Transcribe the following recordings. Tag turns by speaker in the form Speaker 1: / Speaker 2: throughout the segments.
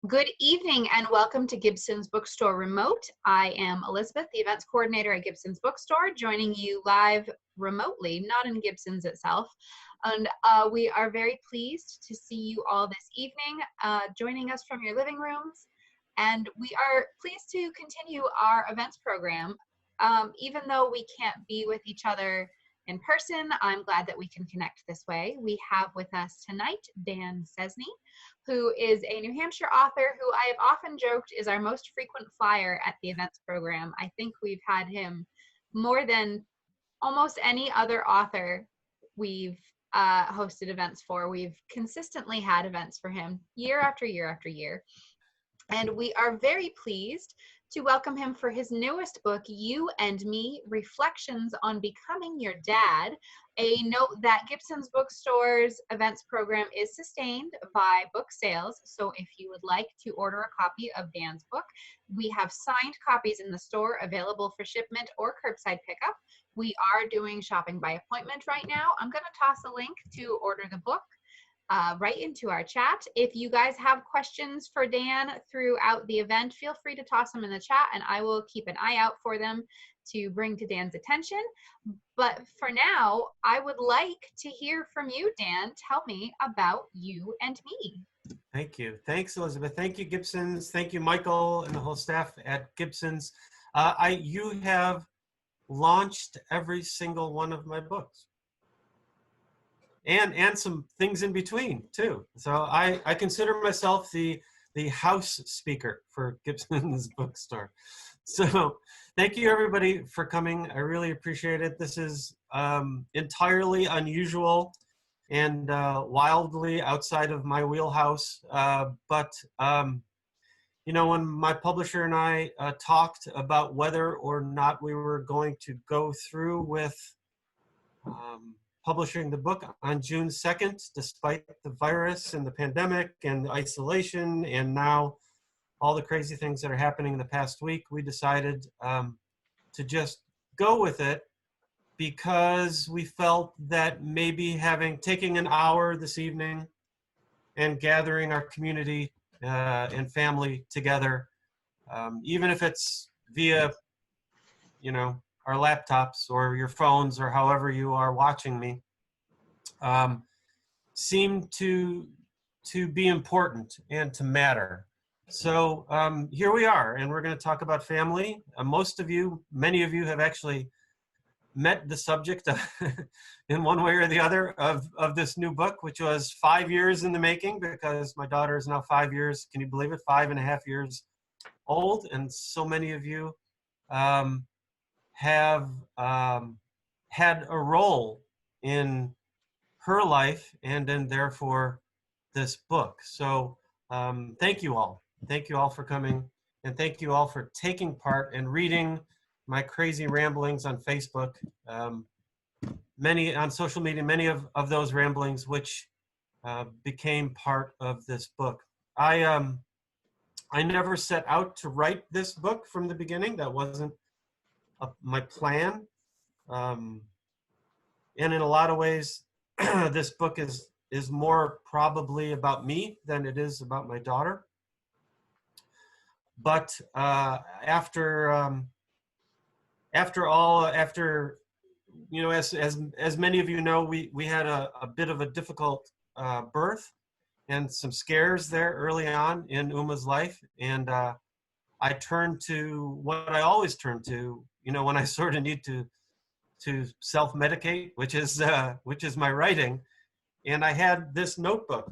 Speaker 1: Good evening and welcome to Gibson's Bookstore Remote. I am Elizabeth, the events coordinator at Gibson's Bookstore, joining you live remotely, not in Gibson's itself. And we are very pleased to see you all this evening, joining us from your living rooms. And we are pleased to continue our events program. Even though we can't be with each other in person, I'm glad that we can connect this way. We have with us tonight Dan Cesny, who is a New Hampshire author who I have often joked is our most frequent flyer at the events program. I think we've had him more than almost any other author we've hosted events for. We've consistently had events for him year after year after year. And we are very pleased to welcome him for his newest book, You and Me, Reflections on Becoming Your Dad. A note that Gibson's Bookstore's events program is sustained by book sales. So if you would like to order a copy of Dan's book, we have signed copies in the store available for shipment or curbside pickup. We are doing shopping by appointment right now. I'm going to toss a link to order the book right into our chat. If you guys have questions for Dan throughout the event, feel free to toss them in the chat and I will keep an eye out for them to bring to Dan's attention. But for now, I would like to hear from you, Dan. Tell me about You and Me.
Speaker 2: Thank you. Thanks, Elizabeth. Thank you, Gibson's. Thank you, Michael, and the whole staff at Gibson's. You have launched every single one of my books. And some things in between too. So I consider myself the house speaker for Gibson's Bookstore. So thank you everybody for coming. I really appreciate it. This is entirely unusual and wildly outside of my wheelhouse. But you know, when my publisher and I talked about whether or not we were going to go through with publishing the book on June 2nd, despite the virus and the pandemic and the isolation and now all the crazy things that are happening in the past week, we decided to just go with it because we felt that maybe taking an hour this evening and gathering our community and family together, even if it's via, you know, our laptops or your phones or however you are watching me, seem to be important and to matter. So here we are, and we're going to talk about family. Many of you have actually met the subject in one way or the other of this new book, which was 5 years in the making, because my daughter is now 5 years, can you believe it, 5.5 years old, and so many of you have had a role in her life and then therefore this book. So thank you all. Thank you all for coming, and thank you all for taking part and reading my crazy ramblings on Facebook, many on social media, many of those ramblings which became part of this book. I never set out to write this book from the beginning. That wasn't my plan. And in a lot of ways, this book is more probably about me than it is about my daughter. But after you know, as many of you know, we had a bit of a difficult birth and some scares there early on in Uma's life, and I turned to what I always turn to, you know, when I sort of need to self-medicate, which is my writing. And I had this notebook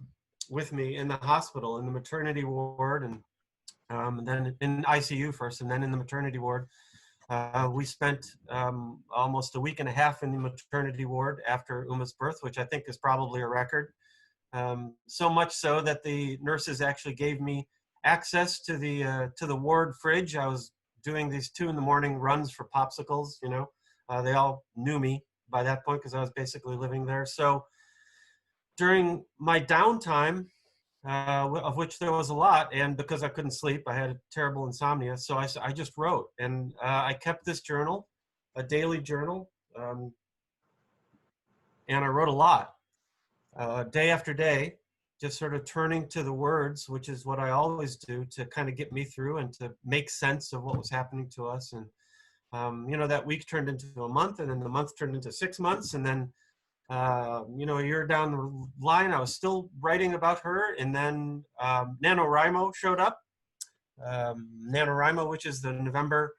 Speaker 2: with me in the hospital, in the maternity ward, and then in ICU first, and then in the maternity ward. We spent almost a week and a half in the maternity ward after Uma's birth, which I think is probably a record. So much so that the nurses actually gave me access to the ward fridge. I was doing these 2 in the morning runs for popsicles, you know. They all knew me by that point because I was basically living there. So during my downtime, of which there was a lot, and because I couldn't sleep, I had terrible insomnia, so I just wrote. And I kept this journal, a daily journal, and I wrote a lot, day after day. just sort of turning to the words, which is what I always do to kind of get me through and to make sense of what was happening to us. And that week turned into a month, and then the month turned into 6 months, and then a year down the line, I was still writing about her, and then NaNoWriMo showed up. NaNoWriMo, which is the November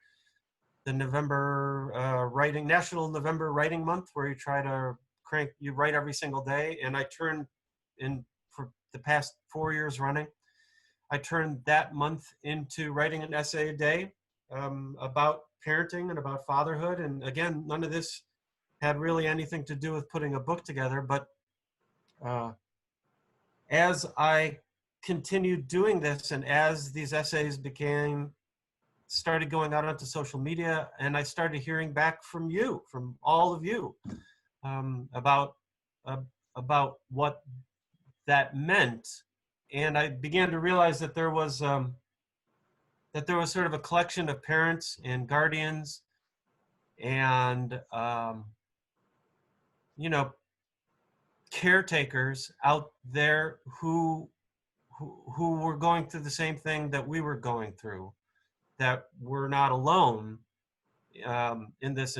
Speaker 2: National November Writing Month, where you write every single day. And I turned in for the past 4 years running, I turned that month into writing an essay a day about parenting and about fatherhood. And again, none of this had really anything to do with putting a book together, but as I continued doing this, and as these essays started going out onto social media, and I started hearing back from all of you, about what that meant, and I began to realize that there was sort of a collection of parents and guardians and caretakers out there who were going through the same thing that we were going through, that we're not alone in this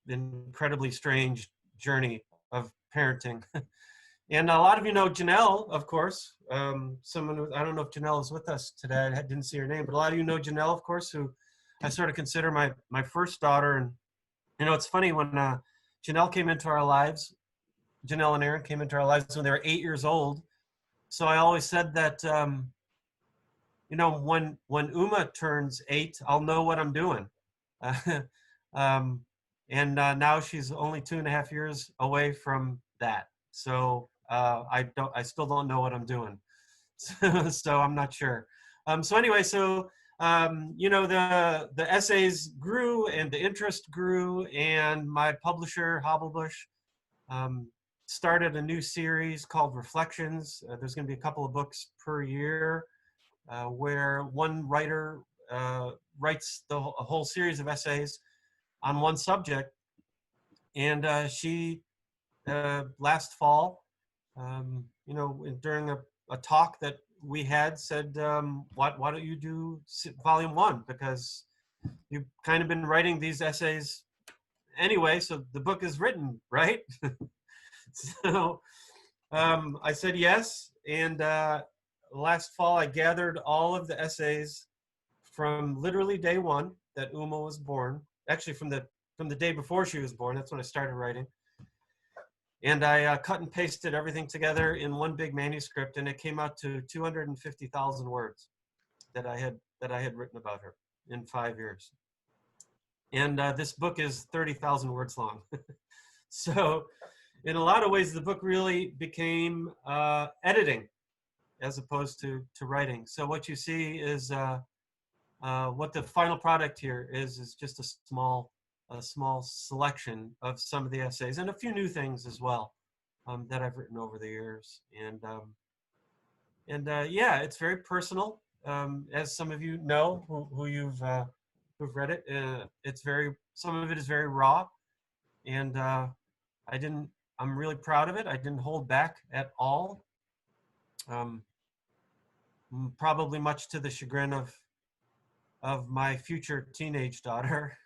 Speaker 2: incredibly strange journey of parenting. And a lot of you know Janelle, of course. I don't know if Janelle is with us today. I didn't see her name, but a lot of you know Janelle, of course, who I sort of consider my first daughter. And it's funny, when Janelle came into our lives, Janelle and Aaron came into our lives when they were 8 years old. So I always said that, when Uma turns 8, I'll know what I'm doing. Now she's only 2.5 years away from that. So I still don't know what I'm doing. So I'm not sure. The essays grew and the interest grew, and my publisher, Hobblebush, started a new series called Reflections. There's going to be a couple of books per year where one writer writes a whole series of essays on one subject. And she, last fall, during a talk that we had, said, why don't you do volume 1? Because you've kind of been writing these essays anyway, so the book is written, right? So I said yes, and last fall I gathered all of the essays from literally day one that Uma was born. Actually, from the day before she was born. That's when I started writing. And I cut and pasted everything together in one big manuscript, and it came out to 250,000 words that I had written about her in 5 years. And this book is 30,000 words long. So in a lot of ways, the book really became editing as opposed to writing. So what you see is what the final product here is just a small selection of some of the essays, and a few new things as well that I've written over the years. And yeah, it's very personal, as some of you know who've read it. Some of it is very raw, and I'm really proud of it. I didn't hold back at all. Probably much to the chagrin of my future teenage daughter.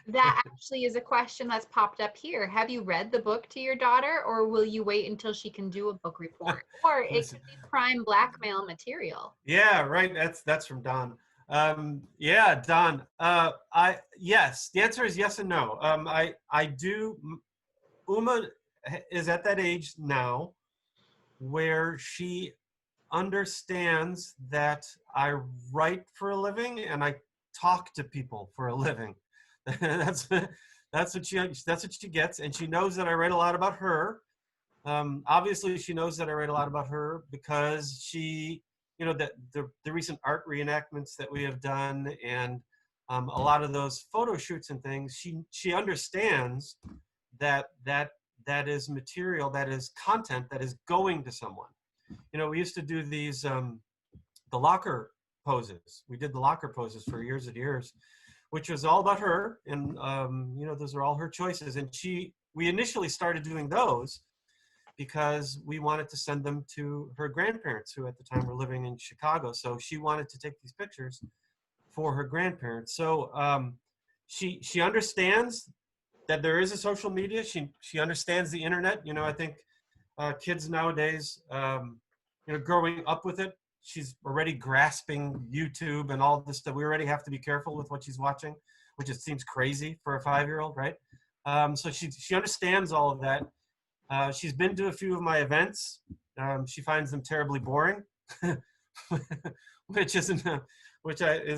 Speaker 1: That actually is a question that's popped up here. Have you read the book to your daughter, or will you wait until she can do a book report? Or it could be prime blackmail material.
Speaker 2: Yeah, right. That's from Don. Yeah, Don. Yes. The answer is yes and no. I do. Uma is at that age now where she understands that I write for a living and I talk to people for a living. That's what she gets, and she knows that I write a lot about her. Obviously, she knows that I write a lot about her because she, that the recent art reenactments that we have done, and a lot of those photo shoots and things. She understands that is material, that is content that is going to someone. We used to do these the locker poses. We did the locker poses for years and years, which was all about her, and those are all her choices. And we initially started doing those because we wanted to send them to her grandparents, who at the time were living in Chicago. So she wanted to take these pictures for her grandparents. So she understands that there is a social media. She understands the internet. You know, I think kids nowadays, growing up with it, she's already grasping YouTube and all this stuff. We already have to be careful with what she's watching, which it seems crazy for a 5-year-old, right? So she understands all of that. She's been to a few of my events. She finds them terribly boring, which is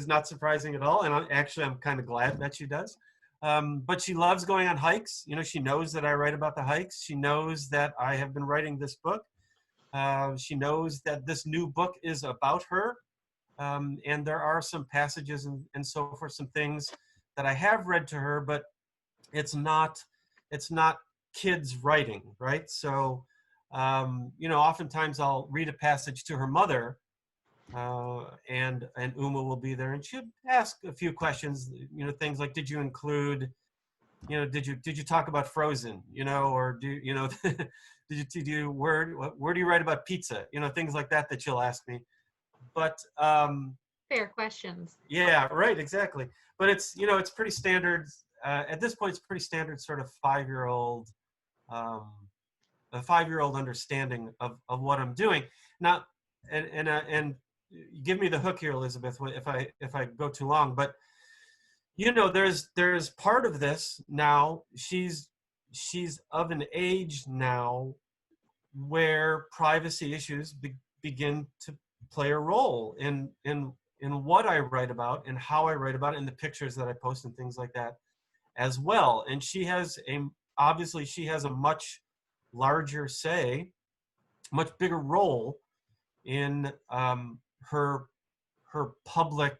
Speaker 2: not surprising at all. And I'm kind of glad that she does. But she loves going on hikes. You know, she knows that I write about the hikes. She knows that I have been writing this book. She knows that this new book is about her. And there are some passages and so forth, some things that I have read to her, but it's not kids writing, right? So, oftentimes I'll read a passage to her mother, and Uma will be there, and she'll ask a few questions. You know, things like, did you include, did you talk about Frozen? Or where do you write about pizza? Things like that she'll ask me. But
Speaker 1: fair questions.
Speaker 2: Yeah, right, exactly. But it's pretty standard. At this point, it's pretty standard sort of 5-year-old, a 5-year-old understanding of what I'm doing. Now, and give me the hook here, Elizabeth, if I go too long. But there's part of this now. She's of an age now where privacy issues begin to play a role in what I write about and how I write about it, and the pictures that I post and things like that as well. And obviously she has a much larger say, much bigger role in her public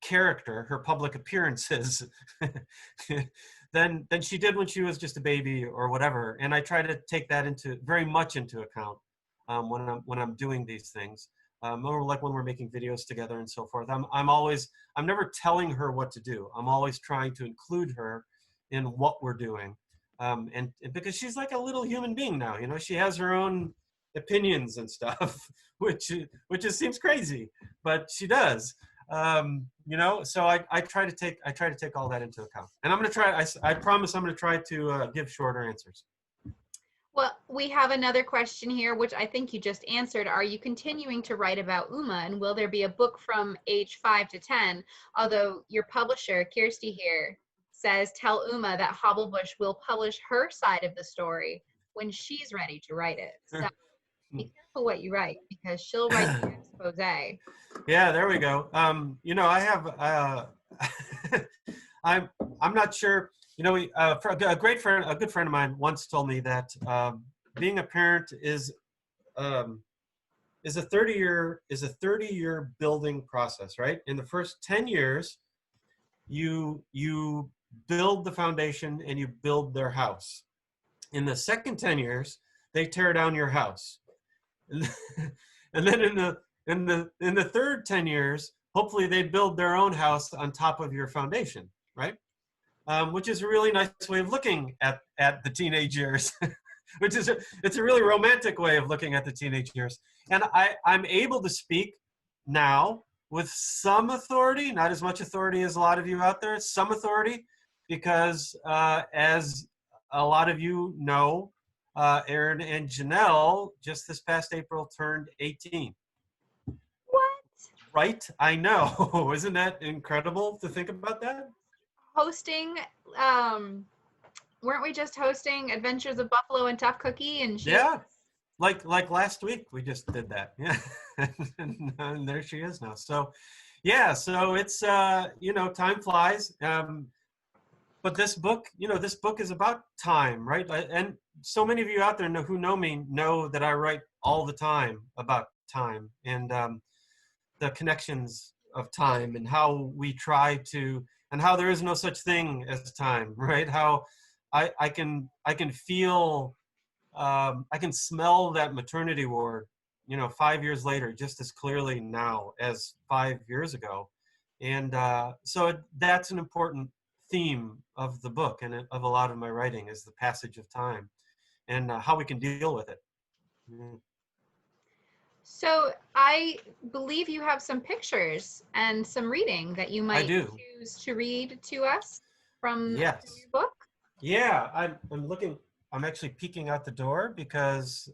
Speaker 2: character, her public appearances than she did when she was just a baby or whatever. And I try to take that very much into account when I'm doing these things. Or like when we're making videos together and so forth. I'm never telling her what to do. I'm always trying to include her in what we're doing. And because she's like a little human being now, she has her own opinions and stuff, which just seems crazy, but she does. So I try to take all that into account. And I'm going to try, I promise I'm going to try to give shorter answers.
Speaker 1: Well, we have another question here, which I think you just answered. Are you continuing to write about Uma, and will there be a book from age 5 to 10? Although your publisher, Kirsty here, says, tell Uma that Hobblebush will publish her side of the story when she's ready to write it. So be careful what you write, because she'll write the expose.
Speaker 2: Yeah, there we go. I have, I'm not sure. For a good friend of mine once told me that being a parent is a 30-year building process, right? In the first 10 years, you build the foundation and you build their house. In the second 10 years, they tear down your house, and then in the third 10 years, hopefully they build their own house on top of your foundation, right? Which is a really nice way of looking at the teenage years, it's a really romantic way of looking at the teenage years. And I'm able to speak now with some authority, not as much authority as a lot of you out there, some authority, because as a lot of you know, Aaron and Janelle just this past April turned 18.
Speaker 1: What?
Speaker 2: Right? I know. Isn't that incredible to think about that?
Speaker 1: Hosting, weren't we just hosting Adventures of Buffalo and Tough Cookie? And
Speaker 2: yeah, like last week we just did that. Yeah, and there she is now. So yeah, so it's time flies. But this book is about time, right? And so many of you out there who know me know that I write all the time about time and the connections of time and how we try to, and how there is no such thing as time, right? How I can feel, I can smell that maternity ward, 5 years later, just as clearly now as 5 years ago. And so that's an important theme of the book and of a lot of my writing is the passage of time and how we can deal with it. Mm.
Speaker 1: So I believe you have some pictures and some reading that you
Speaker 2: I
Speaker 1: might
Speaker 2: do.
Speaker 1: choose to read to us from
Speaker 2: Yes.
Speaker 1: your book.
Speaker 2: Yeah, I'm looking. I'm actually peeking out the door because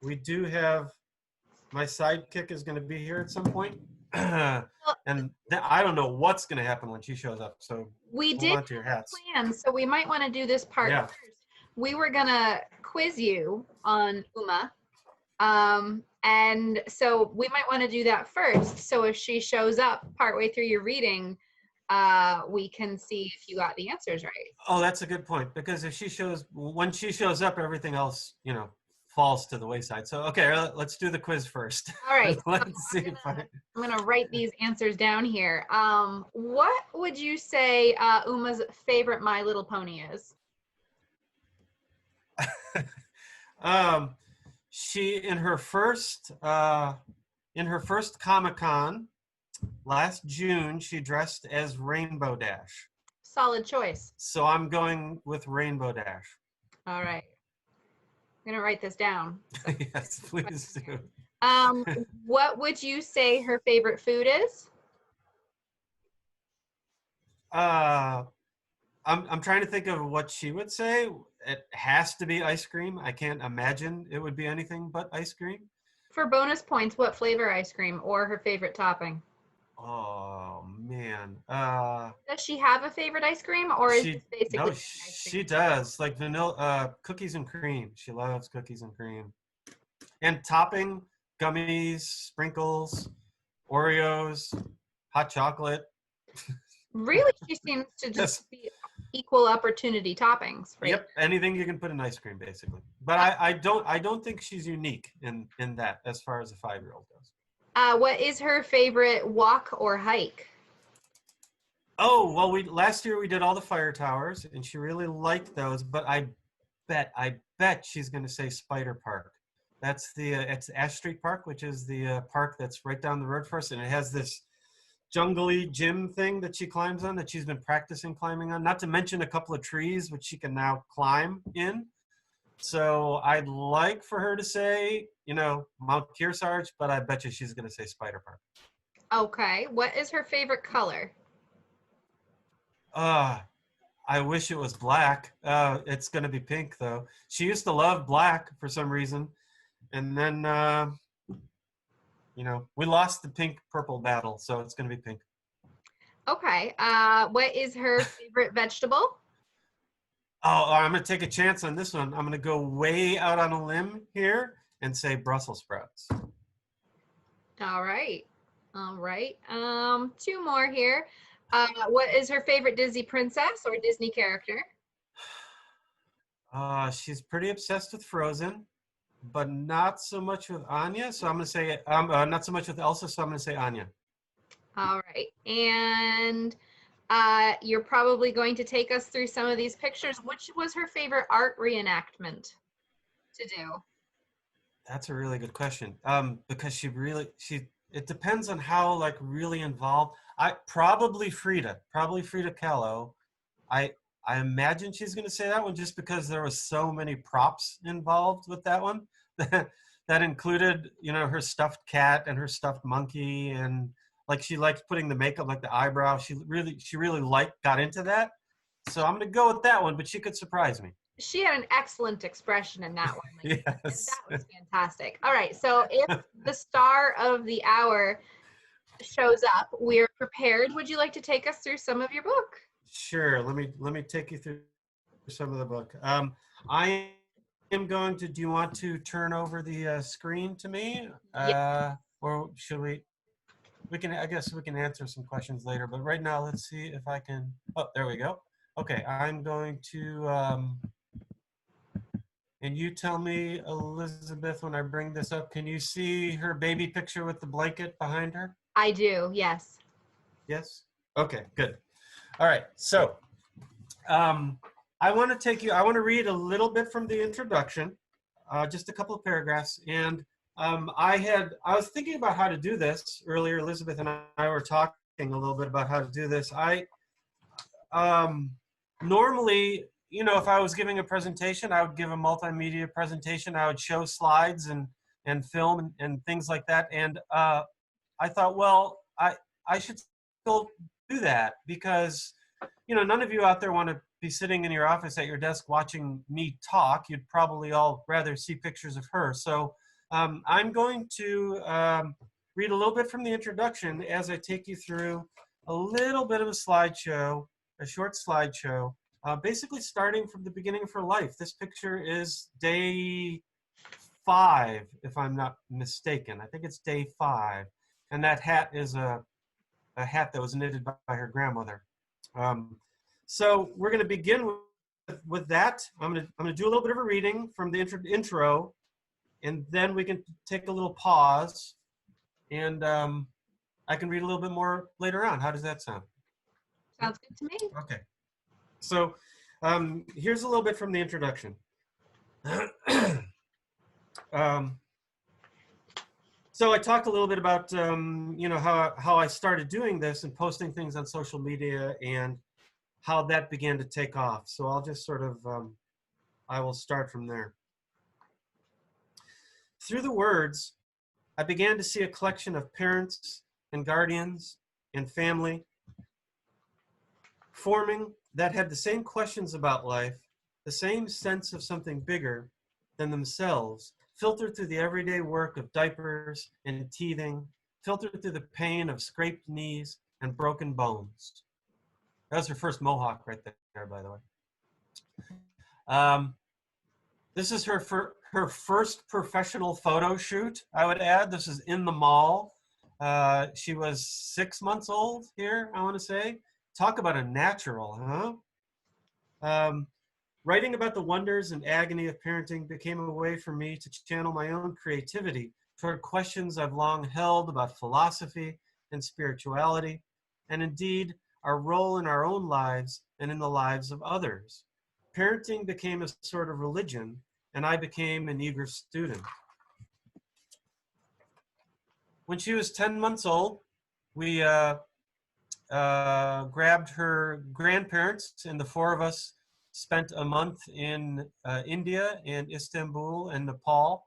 Speaker 2: we do have my sidekick is going to be here at some point, and
Speaker 1: Well,
Speaker 2: I don't know what's going to happen when she shows up. So
Speaker 1: we
Speaker 2: hold
Speaker 1: did
Speaker 2: on to your
Speaker 1: have
Speaker 2: hats.
Speaker 1: a plan, so we might want to do this part
Speaker 2: Yeah.
Speaker 1: first. We were gonna quiz you on Uma, and so we might want to do that first. So if she shows up partway through your reading, we can see if you got the answers right.
Speaker 2: Oh, that's a good point because if when she shows up, everything else, falls to the wayside. So okay, let's do the quiz first.
Speaker 1: All right, so
Speaker 2: Let's see if I.
Speaker 1: I'm gonna write these answers down here. What would you say Uma's favorite My Little Pony is?
Speaker 2: um, she in her first Comic-Con last June, she dressed as Rainbow Dash.
Speaker 1: Solid choice.
Speaker 2: So I'm going with Rainbow Dash.
Speaker 1: All right, I'm gonna write this down.
Speaker 2: Yes, please do.
Speaker 1: Um, what would you say her favorite food is?
Speaker 2: Uh, I'm trying to think of what she would say. It has to be ice cream. I can't imagine it would be anything but ice cream.
Speaker 1: For bonus points, what flavor ice cream or her favorite topping?
Speaker 2: Oh man.
Speaker 1: Does she have a favorite ice cream or is this basically
Speaker 2: No,
Speaker 1: ice cream?
Speaker 2: she does. Like vanilla cookies and cream. She loves cookies and cream. And topping, gummies, sprinkles, Oreos, hot chocolate.
Speaker 1: Really, she seems to
Speaker 2: Yes.
Speaker 1: just be equal opportunity toppings, right?
Speaker 2: Yep, anything you can put in ice cream, basically. But I don't think she's unique in that as far as a 5-year-old goes.
Speaker 1: What is her favorite walk or hike?
Speaker 2: Oh well, last year we did all the fire towers, and she really liked those. But I bet she's going to say Spider Park. That's it's Ash Street Park, which is the park that's right down the road for us, and it has this jungly gym thing that she climbs on that she's been practicing climbing on. Not to mention a couple of trees which she can now climb in. So I'd like for her to say, Mount Kearsarge, but I bet you she's going to say Spider Park.
Speaker 1: Okay. What is her favorite color?
Speaker 2: I wish it was black. It's going to be pink, though. She used to love black for some reason. And then, we lost the pink-purple battle, so it's going to be pink.
Speaker 1: Okay. What is her favorite vegetable?
Speaker 2: Oh, I'm going to take a chance on this one. I'm going to go way out on a limb here and say Brussels sprouts.
Speaker 1: All right. All right. Two more here. What is her favorite Disney princess or Disney character?
Speaker 2: She's pretty obsessed with Frozen, but not so much with Anya. So I'm going to say, not so much with Elsa, so I'm going to say Anya.
Speaker 1: All right. And you're probably going to take us through some of these pictures. Which was her favorite art reenactment to do?
Speaker 2: That's a really good question. Because it depends on how really involved. Probably Frida Kahlo. I imagine she's going to say that one just because there was so many props involved with that one. That included, her stuffed cat and her stuffed monkey, and she liked putting the makeup, like the eyebrow. She really got into that. So I'm going to go with that one, but she could surprise me.
Speaker 1: She had an excellent expression in that one.
Speaker 2: Yes.
Speaker 1: That was fantastic. All right. So if the star of the hour shows up, we're prepared. Would you like to take us through some of your book?
Speaker 2: Sure. Let me take you through some of the book. I am going to. Do you want to turn over the screen to me, or should we? I guess we can answer some questions later. But right now, let's see if I can. Oh, there we go. Okay, I'm going to. And you tell me, Elizabeth, when I bring this up, can you see her baby picture with the blanket behind her?
Speaker 1: I do. Yes.
Speaker 2: Yes. Okay. Good. All right, so I want to read a little bit from the introduction, just a couple of paragraphs. And I was thinking about how to do this earlier. Elizabeth and I were talking a little bit about how to do this. normally, you know, if I was giving a presentation, I would give a multimedia presentation. I would show slides and film and things like that. And I thought, well, I should still do that because, you know, none of you out there want to be sitting in your office at your desk watching me talk. You'd probably all rather see pictures of her. So I'm going to read a little bit from the introduction as I take you through a little bit of a slideshow, a short slideshow, basically starting from the beginning of her life. This picture is day 5, if I'm not mistaken. I think it's day 5. And that hat is a hat that was knitted by her grandmother. So we're going to begin with that. I'm going to do a little bit of a reading from the intro, and then we can take a little pause, and I can read a little bit more later on. How does that sound?
Speaker 1: Sounds good to me.
Speaker 2: Okay. So here's a little bit from the introduction. So I talked a little bit about, you know, how I started doing this and posting things on social media and how that began to take off. So I'll just sort of, I will start from there. Through the words, I began to see a collection of parents and guardians and family forming that had the same questions about life, the same sense of something bigger than themselves, filtered through the everyday work of diapers and teething, filtered through the pain of scraped knees and broken bones. That was her first mohawk right there, by the way. This is her first professional photo shoot, I would add. This is in the mall. She was 6 months old here, I want to say. Talk about a natural, huh? Writing about the wonders and agony of parenting became a way for me to channel my own creativity toward questions I've long held about philosophy and spirituality, and indeed our role in our own lives and in the lives of others. Parenting became a sort of religion, and I became an eager student. When she was 10 months old, we grabbed her grandparents, and the 4 of us spent a month in India and Istanbul and Nepal.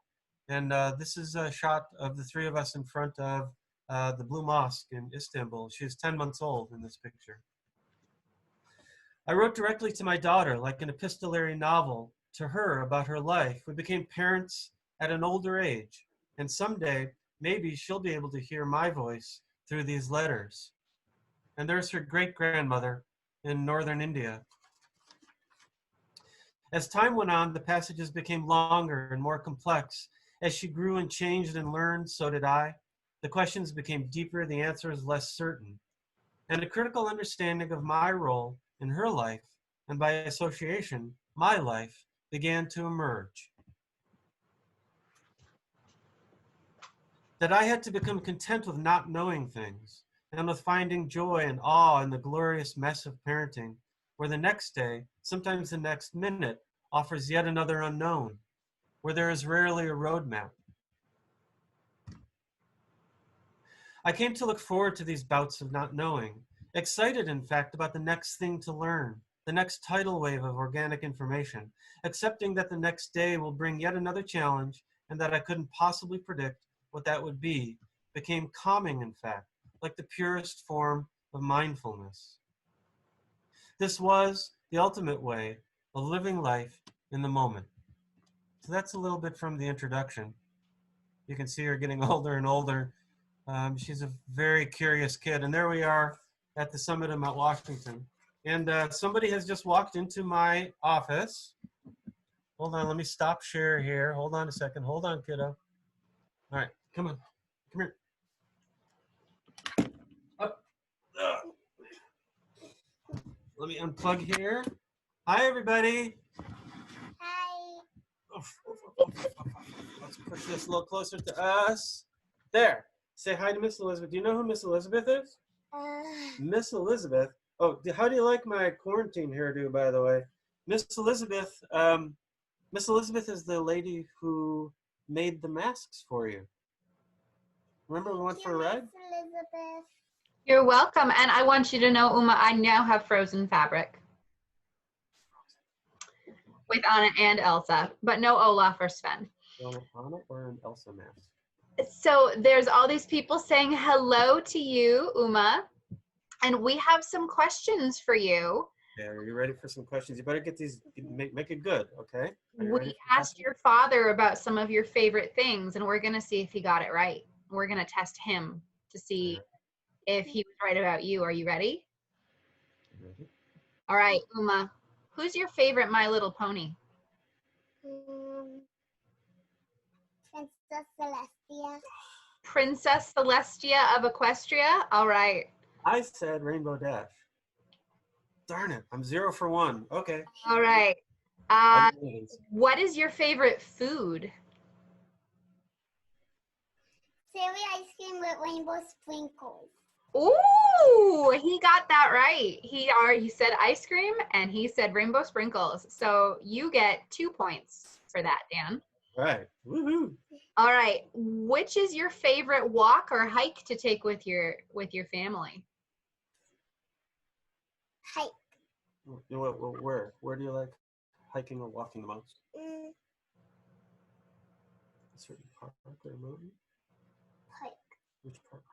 Speaker 2: And this is a shot of the 3 of us in front of the Blue Mosque in Istanbul. She was 10 months old in this picture. I wrote directly to my daughter, like an epistolary novel, to her about her life. We became parents at an older age, and someday, maybe she'll be able to hear my voice through these letters. And there's her great-grandmother in northern India. As time went on, the passages became longer and more complex. As she grew and changed and learned, so did I. The questions became deeper, the answers less certain. And a critical understanding of my role in her life, and by association, my life, began to emerge. That I had to become content with not knowing things, and with finding joy and awe in the glorious mess of parenting, where the next day, sometimes the next minute, offers yet another unknown, where there is rarely a roadmap. I came to look forward to these bouts of not knowing, excited, in fact, about the next thing to learn, the next tidal wave of organic information, accepting that the next day will bring yet another challenge and that I couldn't possibly predict what that would be, became calming, in fact, like the purest form of mindfulness. This was the ultimate way of living life in the moment. So that's a little bit from the introduction. You can see her getting older and older. She's a very curious kid. And there we are at the summit of Mount Washington. And somebody has just walked into my office. Hold on, let me stop share here. Hold on a second. Hold on, kiddo. All right, come on. Come here. Up. Let me unplug here. Hi, everybody.
Speaker 3: Hi.
Speaker 2: Let's push this a little closer to us. There. Say hi to Miss Elizabeth. Do you know who Miss Elizabeth is? Miss Elizabeth. Oh, how do you like my quarantine hairdo, by the way? Miss Elizabeth. Miss Elizabeth is the lady who made the masks for you. Remember we went for a ride?
Speaker 3: Elizabeth.
Speaker 1: You're welcome. And I want you to know, Uma, I now have frozen fabric with Anna and Elsa, but no Olaf or Sven.
Speaker 2: Well, Anna or an Elsa mask?
Speaker 1: So there's all these people saying hello to you, Uma, and we have some questions for you.
Speaker 2: Yeah, are you ready for some questions? You better get these, make it good, okay?
Speaker 1: We asked your father about some of your favorite things, and we're going to see if he got it right. We're going to test him to see if he was right about you. Are you ready?
Speaker 2: Ready?
Speaker 1: All right, Uma, who's your favorite My Little Pony?
Speaker 3: Princess Celestia.
Speaker 1: Princess Celestia of Equestria? All right.
Speaker 2: I said Rainbow Dash. Darn it, I'm 0 for 1. Okay.
Speaker 1: All right. What is your favorite food?
Speaker 3: Savory ice cream with rainbow sprinkles.
Speaker 1: Ooh, he got that right. He said ice cream and he said rainbow sprinkles. So you get 2 points for that, Dan.
Speaker 2: Right. Woohoo.
Speaker 1: All right. Which is your favorite walk or hike to take with your family?
Speaker 3: Hike.
Speaker 2: You know what, where do you like hiking or walking the most? A certain park or mountain?
Speaker 3: Hike.
Speaker 2: Which park?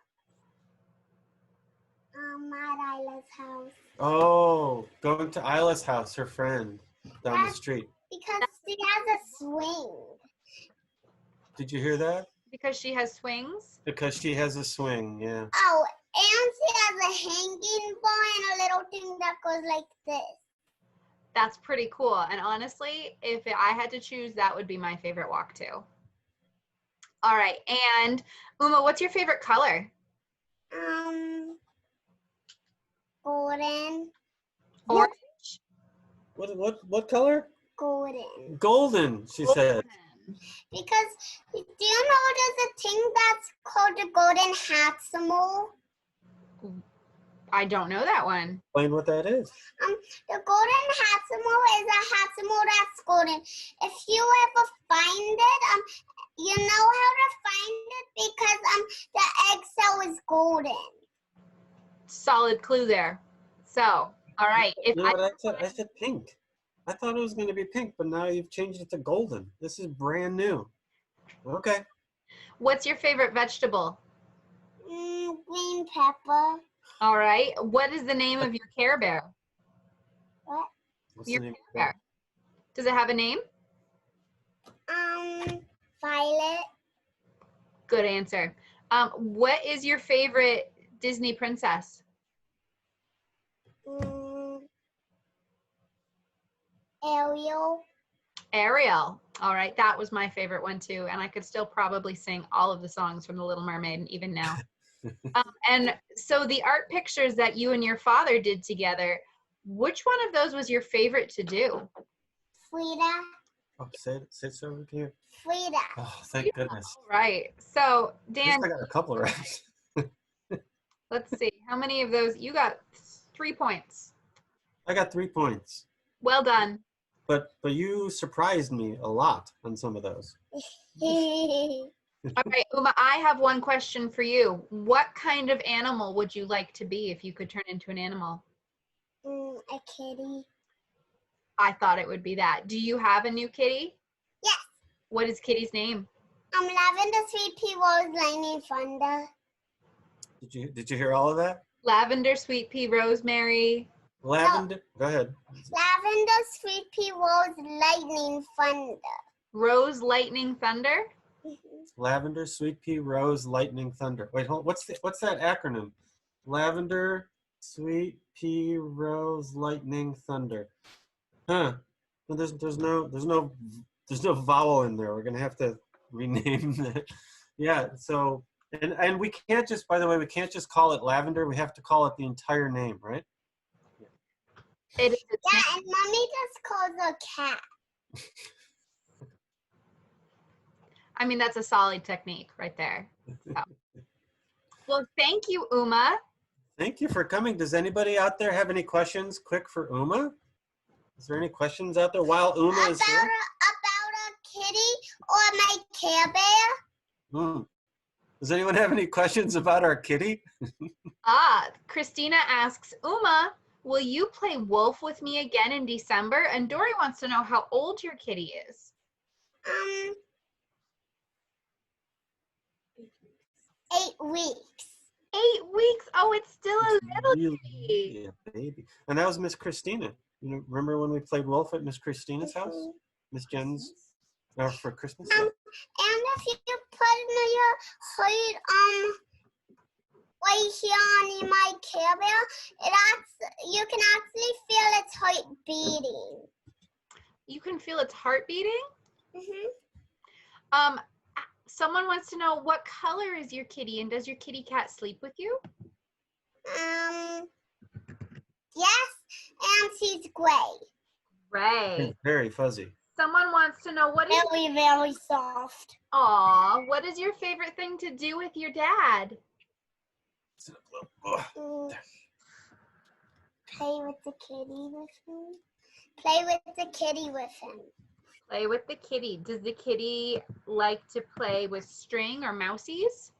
Speaker 3: At Isla's house.
Speaker 2: Oh, going to Isla's house, her friend, down the street.
Speaker 3: Because she has a swing.
Speaker 2: Did you hear that?
Speaker 1: Because she has swings?
Speaker 2: Because she has a swing, yeah.
Speaker 3: Oh, and she has a hanging bar and a little thing that goes like this.
Speaker 1: That's pretty cool. And honestly, if I had to choose, that would be my favorite walk too. All right. And Uma, what's your favorite color?
Speaker 3: Golden.
Speaker 1: Orange?
Speaker 2: What color?
Speaker 3: Golden.
Speaker 2: Golden, she said.
Speaker 3: Because do you know there's a thing that's called the golden hatchimal?
Speaker 1: I don't know that one.
Speaker 2: Explain what that is.
Speaker 3: The golden hatchimal is a hatchimal that's golden. If you ever find it, you know how to find it because the egg cell is golden.
Speaker 1: Solid clue there. So, all right.
Speaker 2: You know what I said pink. I thought it was going to be pink, but now you've changed it to golden. This is brand new. Okay.
Speaker 1: What's your favorite vegetable?
Speaker 3: Green pepper.
Speaker 1: All right. What is the name of your Care Bear?
Speaker 3: What?
Speaker 2: What's
Speaker 1: Your
Speaker 2: the name
Speaker 1: Care Bear. Does it have a name?
Speaker 3: Violet.
Speaker 1: Good answer. What is your favorite Disney princess?
Speaker 3: Ariel.
Speaker 1: Ariel. All right. That was my favorite one too. And I could still probably sing all of the songs from The Little Mermaid even now. And so the art pictures that you and your father did together, which one of those was your favorite to do?
Speaker 3: Frida.
Speaker 2: Oh, say it so here.
Speaker 3: Frida.
Speaker 2: Oh, thank goodness.
Speaker 1: All right. So, Dan,
Speaker 2: I got a couple right.
Speaker 1: let's see. How many of those? You got 3 points.
Speaker 2: I got 3 points.
Speaker 1: Well done.
Speaker 2: But you surprised me a lot on some of those.
Speaker 1: All right, Uma, I have one question for you. What kind of animal would you like to be if you could turn into an animal?
Speaker 3: A kitty.
Speaker 2: I
Speaker 1: thought it would be that. Do you have a new kitty?
Speaker 3: Yes.
Speaker 1: What is Kitty's name?
Speaker 3: Lavender, Sweet Pea, Rose, Lightning, Thunder.
Speaker 2: Did you hear all of that?
Speaker 1: Lavender, Sweet Pea, Rosemary.
Speaker 2: Lavender. Go ahead.
Speaker 3: Lavender, Sweet Pea, Rose, Lightning, Thunder.
Speaker 1: Rose, Lightning, Thunder.
Speaker 2: Lavender, Sweet Pea, Rose, Lightning, Thunder. Wait, hold. What's that acronym? Lavender, Sweet Pea, Rose, Lightning, Thunder. Huh? Well, there's no vowel in there. We're gonna have to rename that. Yeah. So and we can't just. By the way, we can't just call it lavender. We have to call it the entire name, right?
Speaker 3: Yeah, and Mommy just calls her cat.
Speaker 1: I mean, that's a solid technique right there. So. Well, thank you, Uma.
Speaker 2: Thank you for coming. Does anybody out there have any questions quick for Uma? Is there any questions out there while Uma is here?
Speaker 3: About a kitty or my Care Bear?
Speaker 2: Does anyone have any questions about our kitty?
Speaker 1: Christina asks, Uma, will you play wolf with me again in December? And Dory wants to know how old your kitty is.
Speaker 3: 8 weeks.
Speaker 1: 8 weeks. Oh, it's still a little kitty.
Speaker 2: Yeah, baby. And that was Miss Christina. You know, remember when we played wolf at Miss Christina's house? Miss Jen's, for Christmas?
Speaker 3: And if you put your hood right here on my Care Bear, you can actually feel its heart beating.
Speaker 1: You can feel its heart beating?
Speaker 3: Mm-hmm.
Speaker 1: Someone wants to know, what color is your kitty, and does your kitty cat sleep with you?
Speaker 3: Yes, and she's gray.
Speaker 1: Gray.
Speaker 2: Very fuzzy.
Speaker 1: Someone wants to know,
Speaker 3: Very, very soft.
Speaker 1: Aw, what is your favorite thing to do with your dad?
Speaker 3: Play with the kitty with him. Play with the kitty with him.
Speaker 1: Play with the kitty. Does the kitty like to play with string or mousies?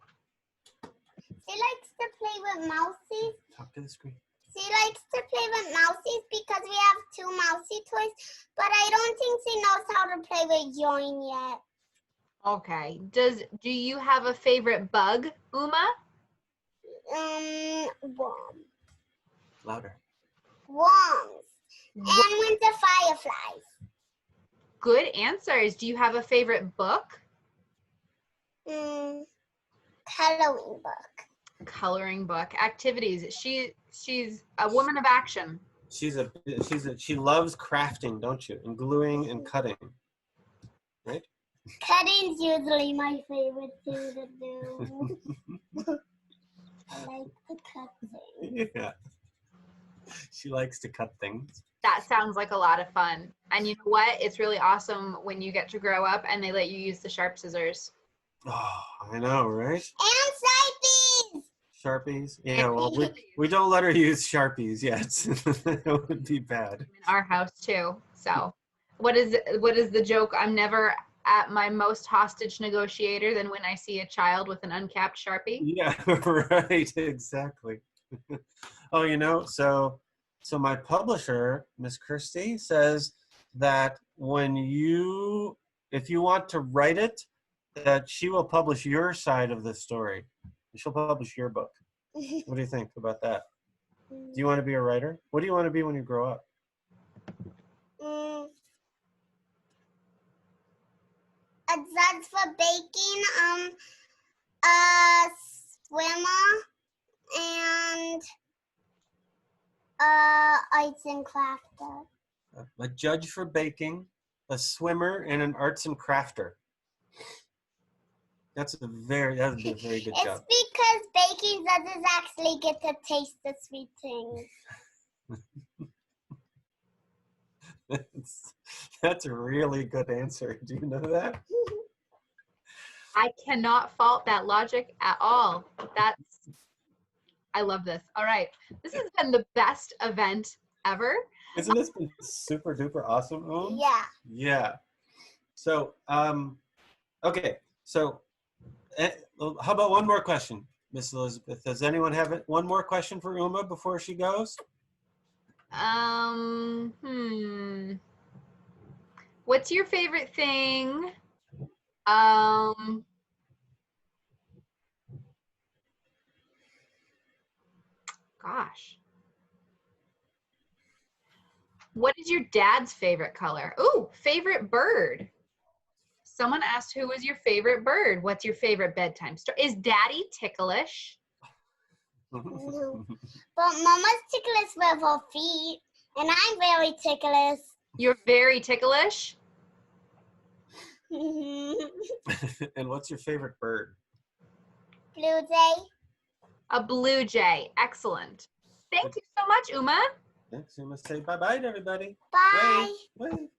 Speaker 3: She likes to play with mousies.
Speaker 2: Talk to the screen.
Speaker 3: She likes to play with mousies because we have 2 mousy toys, but I don't think she knows how to play with Join yet.
Speaker 1: Okay. Do you have a favorite bug, Uma?
Speaker 3: Worm.
Speaker 2: Louder.
Speaker 3: Worms. And winter fireflies.
Speaker 1: Good answers. Do you have a favorite book?
Speaker 3: Coloring book.
Speaker 1: Coloring book. Activities. She's a woman of action.
Speaker 2: She loves crafting, don't you? And gluing and cutting. Right?
Speaker 3: Cutting's usually my favorite thing to do. I like to cut things.
Speaker 2: Yeah. She likes to cut things.
Speaker 1: That sounds like a lot of fun. And you know what? It's really awesome when you get to grow up and they let you use the sharp scissors.
Speaker 2: Oh, I know, right?
Speaker 3: And Sharpies!
Speaker 2: Sharpies? Yeah, well, we don't let her use Sharpies yet. That would be bad.
Speaker 1: In our house too. So what is the joke? I'm never at my most hostage negotiator than when I see a child with an uncapped Sharpie.
Speaker 2: Yeah, right, exactly. Oh, you know, so my publisher, Miss Kirsty, says that if you want to write it, that she will publish your side of the story. She'll publish your book. What do you think about that? Do you want to be a writer? What do you want to be when you grow up?
Speaker 3: A judge for baking, a swimmer, and arts and crafter.
Speaker 2: A judge for baking, a swimmer, and an arts and crafter. That would be a very good job.
Speaker 3: It's because baking judges actually get to taste the sweet things.
Speaker 2: That's a really good answer. Do you know that?
Speaker 1: I cannot fault that logic at all. I love this. All right. This has been the best event ever.
Speaker 2: Isn't this been super duper awesome?
Speaker 3: Yeah.
Speaker 2: Yeah. So, okay. So, how about one more question, Miss Elizabeth? Does anyone have one more question for Uma before she goes?
Speaker 1: What's your favorite thing? Gosh. What is your dad's favorite color? Ooh, favorite bird. Someone asked, who is your favorite bird? What's your favorite bedtime story? Is Daddy ticklish?
Speaker 3: No. But Mama's ticklish with her feet, and I'm very ticklish.
Speaker 1: You're very ticklish?
Speaker 2: And what's your favorite bird?
Speaker 3: Blue jay.
Speaker 1: A blue jay. Excellent. Thank you so much, Uma.
Speaker 2: Thanks. You must say bye-bye to everybody.
Speaker 3: Bye.
Speaker 2: Wave.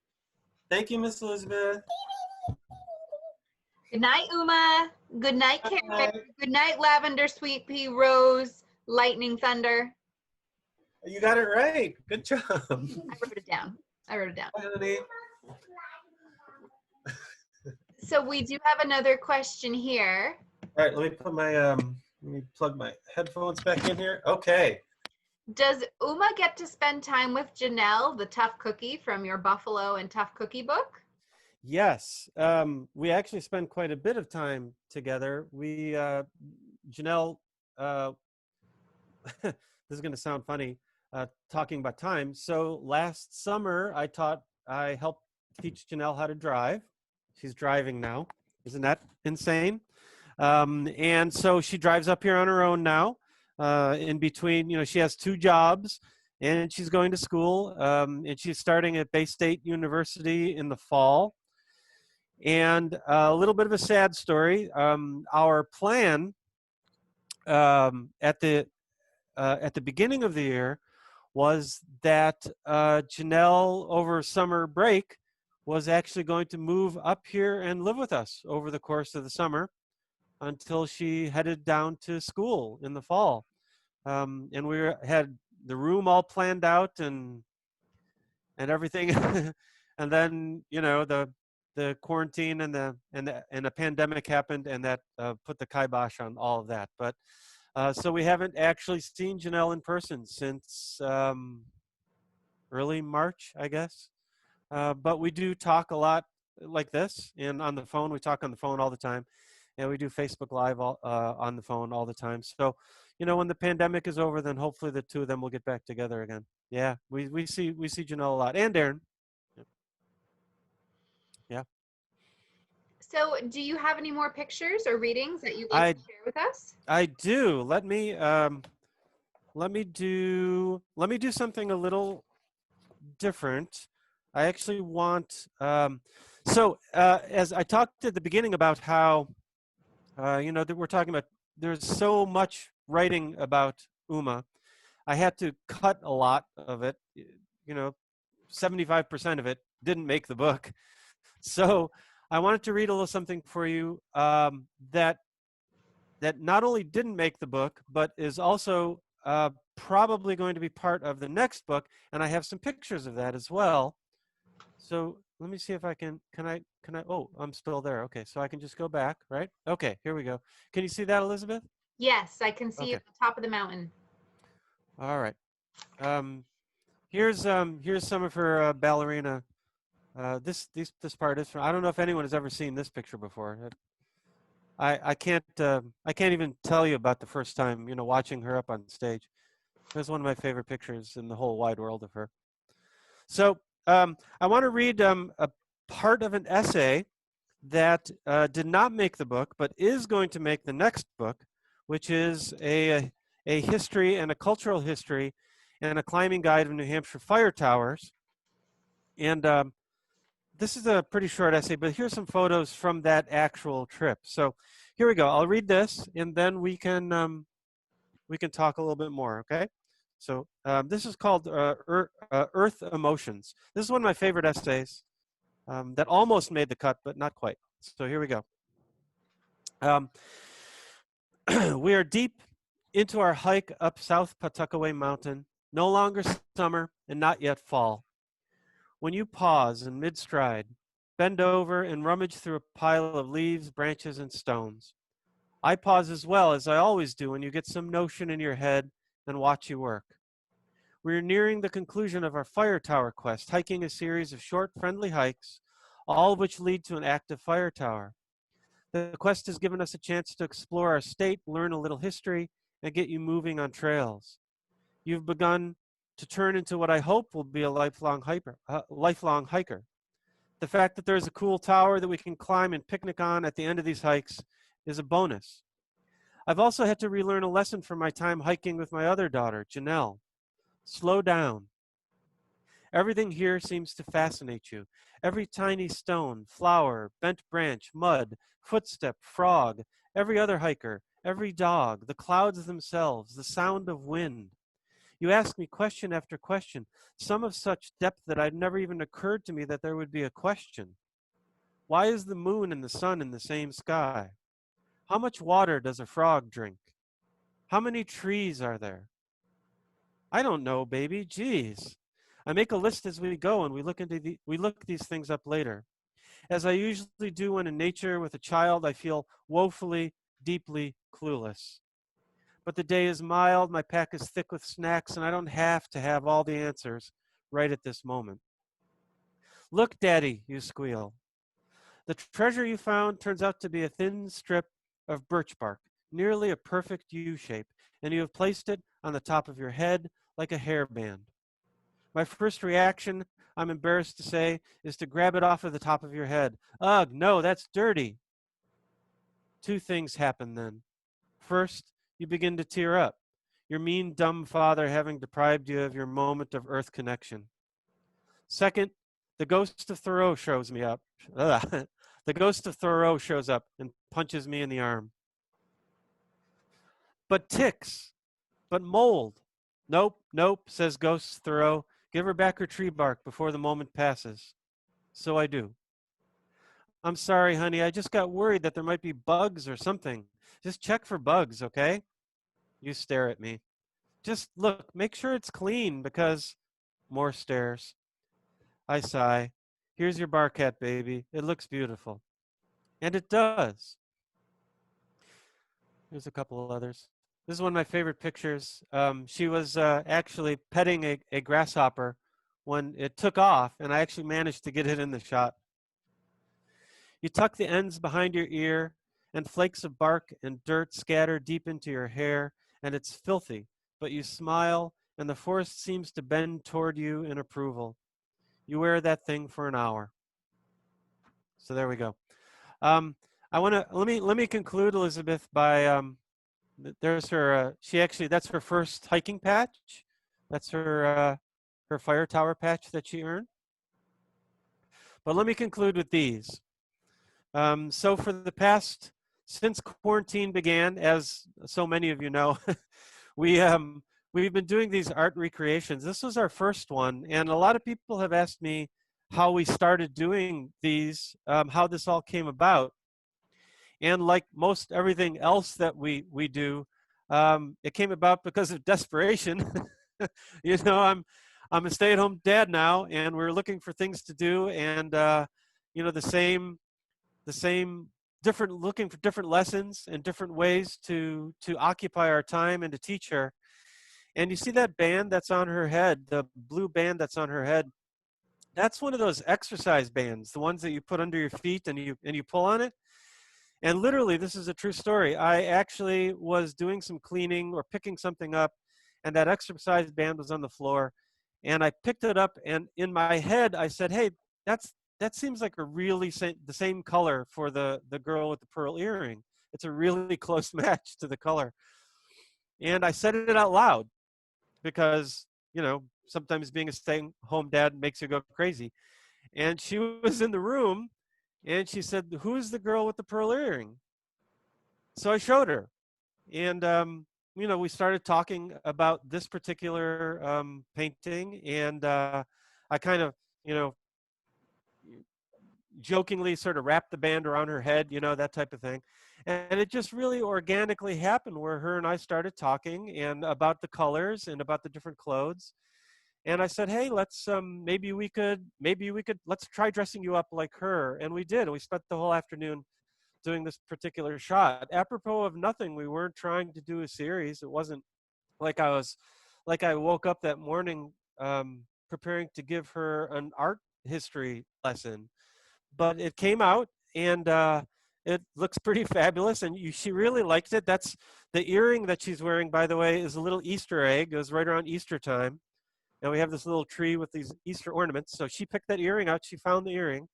Speaker 2: Thank you, Miss Elizabeth.
Speaker 1: Good night, Uma. Good night, Karen.
Speaker 2: Bye.
Speaker 1: Good night, Lavender, Sweet Pea, Rose, Lightning, Thunder.
Speaker 2: You got it right. Good job.
Speaker 1: I wrote it down.
Speaker 2: Bye, honey.
Speaker 1: So we do have another question here.
Speaker 2: All right, let me plug my headphones back in here. Okay.
Speaker 1: Does Uma get to spend time with Janelle, the tough cookie from your Buffalo and Tough Cookie book?
Speaker 2: Yes, we actually spend quite a bit of time together. Janelle, uh, this is going to sound funny, talking about time. So last summer, I helped teach Janelle how to drive. She's driving now. Isn't that insane? And so she drives up here on her own now. In between, she has 2 jobs, and she's going to school, and she's starting at Bay State University in the fall. And a little bit of a sad story. Our plan at the beginning of the year was that Janelle, over summer break, was actually going to move up here and live with us over the course of the summer until she headed down to school in the fall. And had the room all planned out and everything. And then, the quarantine and the pandemic happened, and that put the kibosh on all of that. But so we haven't actually seen Janelle in person since early March, I guess. But we do talk a lot like this, and on the phone. We talk on the phone all the time, and we do Facebook Live on the phone all the time. So, when the pandemic is over, then hopefully the 2 of them will get back together again. Yeah, we see Janelle a lot, and Darren. Yeah.
Speaker 1: So, do you have any more pictures or readings that you'd like
Speaker 2: I
Speaker 1: to share with us?
Speaker 2: I do. Let me do something a little different. I actually want as I talked at the beginning about how that we're talking about, there's so much writing about Uma. I had to cut a lot of it. 75% of it didn't make the book. So I wanted to read a little something for you that not only didn't make the book, but is also probably going to be part of the next book. And I have some pictures of that as well. So let me see if I can I, oh, I'm still there. Okay, so I can just go back, right? Okay, here we go. Can you see that, Elizabeth?
Speaker 1: Yes, I can see
Speaker 2: Okay.
Speaker 1: at the top of the mountain.
Speaker 2: All right. Here's some of her ballerina. This part is from, I don't know if anyone has ever seen this picture before. I can't even tell you about the first time, watching her up on stage. It was one of my favorite pictures in the whole wide world of her. So I want to read a part of an essay that did not make the book, but is going to make the next book, which is a history and a cultural history and a climbing guide of New Hampshire fire towers. And this is a pretty short essay, but here's some photos from that actual trip. So here we go. I'll read this, and then we can talk a little bit more, okay? So this is called Earth Emotions. This is one of my favorite essays that almost made the cut, but not quite. So here we go. We are deep into our hike up South Pawtuckaway Mountain, no longer summer and not yet fall. When you pause in mid-stride, bend over and rummage through a pile of leaves, branches, and stones. I pause as well, as I always do when you get some notion in your head and watch you work. We are nearing the conclusion of our fire tower quest, hiking a series of short, friendly hikes, all of which lead to an active fire tower. The quest has given us a chance to explore our state, learn a little history, and get you moving on trails. You've begun to turn into what I hope will be a lifelong hiker. The fact that there's a cool tower that we can climb and picnic on at the end of these hikes is a bonus. I've also had to relearn a lesson from my time hiking with my other daughter, Janelle. Slow down. Everything here seems to fascinate you. Every tiny stone, flower, bent branch, mud, footstep, frog, every other hiker, every dog, the clouds themselves, the sound of wind. You ask me question after question, some of such depth that it never even occurred to me that there would be a question. Why is the moon and the sun in the same sky? How much water does a frog drink? How many trees are there? I don't know, baby. Geez. I make a list as we go, and we look these things up later. As I usually do when in nature with a child, I feel woefully
Speaker 4: deeply clueless. But the day is mild, my pack is thick with snacks, and I don't have to have all the answers right at this moment. Look, Daddy, you squeal. The treasure you found turns out to be a thin strip of birch bark, nearly a perfect U shape, and you have placed it on the top of your head like a hairband. My first reaction, I'm embarrassed to say, is to grab it off of the top of your head. Ugh, no, that's dirty. Two things happen then. First, you begin to tear up, your mean, dumb father having deprived you of your moment of earth connection. Second, the ghost of Thoreau shows me up. Ugh. The ghost of Thoreau shows up and punches me in the arm. But ticks, but mold. Nope, nope, says Ghost Thoreau. Give her back her tree bark before the moment passes. So I do. I'm sorry, honey. I just got worried that there might be bugs or something. Just check for bugs, okay? You stare at me. Just look, make sure it's clean because more stares. I sigh. Here's your bark hat, baby. It looks beautiful. And it does. There's a couple of others. This is one of my favorite pictures. She was actually petting a grasshopper when it took off, and I actually managed to get it in the shot. You tuck the ends behind your ear, and flakes of bark and dirt scatter deep into your hair, and it's filthy, but you smile, and the forest seems to bend toward you in approval. You wear that thing for an hour. So there we go. I want to let me conclude, Elizabeth, by there's her. That's her first hiking patch. That's her fire tower patch that she earned. But let me conclude with these. So for the past, since quarantine began, as so many of you know, we've been doing these art recreations. This was our first one, and a lot of people have asked me how we started doing these, how this all came about. And like most everything else that we do, it came about because of desperation. You know, I'm a stay-at-home dad now, and we're looking for things to do, and you know, the same different, looking for different lessons and different ways to occupy our time and to teach her. And you see that band that's on her head, the blue band that's on her head. That's one of those exercise bands, the ones that you put under your feet and you pull on it. And literally, this is a true story. I actually was doing some cleaning or picking something up, and that exercise band was on the floor. And I picked it up, and in my head, I said, hey, that seems like a really the same color for the girl with the pearl earring. It's a really close match to the color. And I said it out loud because, you know, sometimes being a stay-at-home dad makes you go crazy. And she was in the room, and she said, who's the girl with the pearl earring? So I showed her. And, you know, we started talking about this particular painting. And I kind of, you know, jokingly sort of wrapped the band around her head, you know, that type of thing. And it just really organically happened where her and I started talking and about the colors and about the different clothes. And I said, hey, let's maybe we could let's try dressing you up like her. And we did. And we spent the whole afternoon doing this particular shot. Apropos of nothing, we weren't trying to do a series. It wasn't like I woke up that morning preparing to give her an art history lesson. But it came out, and it looks pretty fabulous, and she really liked it. That's the earring that she's wearing, by the way, is a little Easter egg. It was right around Easter time, and we have this little tree with these Easter ornaments. So she picked that earring out. She found the earring,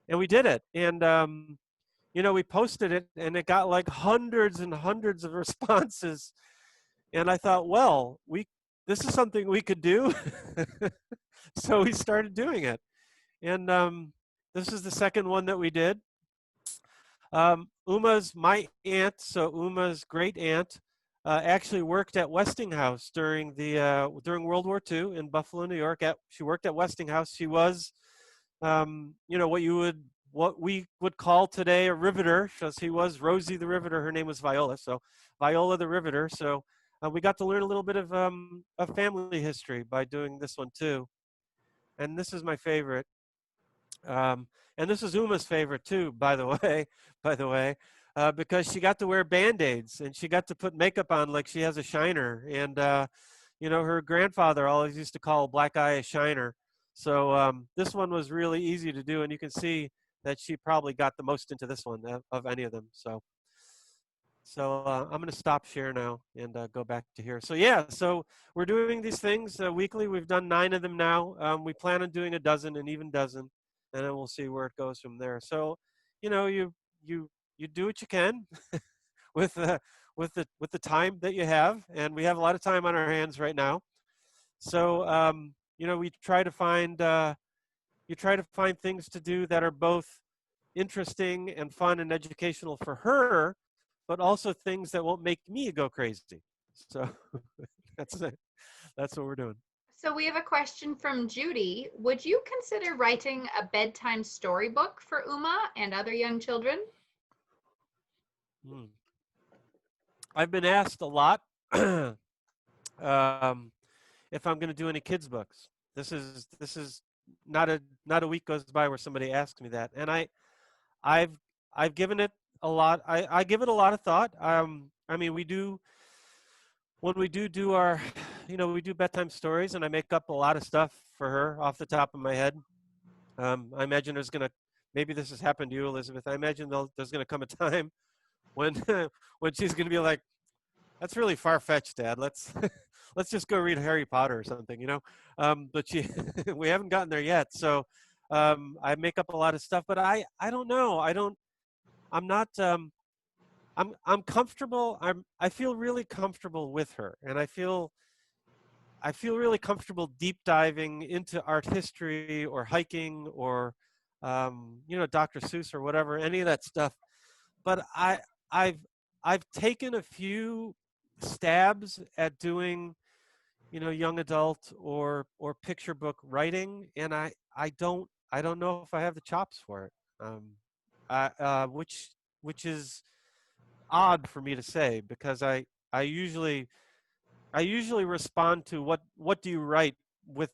Speaker 4: and we did it. And you know, we posted it, and it got like hundreds and hundreds of responses. And I thought, well, this is something we could do. So we started doing it, and this is the second one that we did. Uma's my aunt, so Uma's great aunt actually worked at Westinghouse during World War II in Buffalo, New York. She worked at Westinghouse. She was, you know, what we would call today a riveter, because he was Rosie the Riveter. Her name was Viola, so Viola the Riveter. So we got to learn a little bit of family history by doing this one too. And this is my favorite. And this is Uma's favorite too, by the way. because she got to wear Band-Aids and she got to put makeup on like she has a shiner. And, her grandfather always used to call black eye a shiner. So this one was really easy to do. And you can see that she probably got the most into this one of any of them. So I'm going to stop share now and go back to here. So yeah, so we're doing these things weekly. We've done 9 of them now. We plan on doing a dozen, an even dozen, and then we'll see where it goes from there. So, you do what you can with with the time that you have, and we have a lot of time on our hands right now. So we try to find you try to find things to do that are both interesting and fun and educational for her, but also things that won't make me go crazy. So that's it. That's what we're doing.
Speaker 1: So we have a question from Judy. Would you consider writing a bedtime storybook for Uma and other young children?
Speaker 4: I've been asked a lot if I'm going to do any kids books. This is not a week goes by where somebody asks me that, and I've given it a lot. I give it a lot of thought. I mean, we do when we do our, we do bedtime stories, and I make up a lot of stuff for her off the top of my head. I imagine maybe this has happened to you, Elizabeth. I imagine there's gonna come a time when when she's gonna be like, "That's really far-fetched, Dad. Let's let's just go read Harry Potter or something," But we haven't gotten there yet. So I make up a lot of stuff, but I don't know. I'm not. I'm comfortable. I feel really comfortable with her, and I feel really comfortable deep diving into art history or hiking or Dr. Seuss or whatever, any of that stuff. But I've taken a few stabs at doing young adult or picture book writing, and I don't know if I have the chops for it. Which is odd for me to say, because I usually respond to what do you write with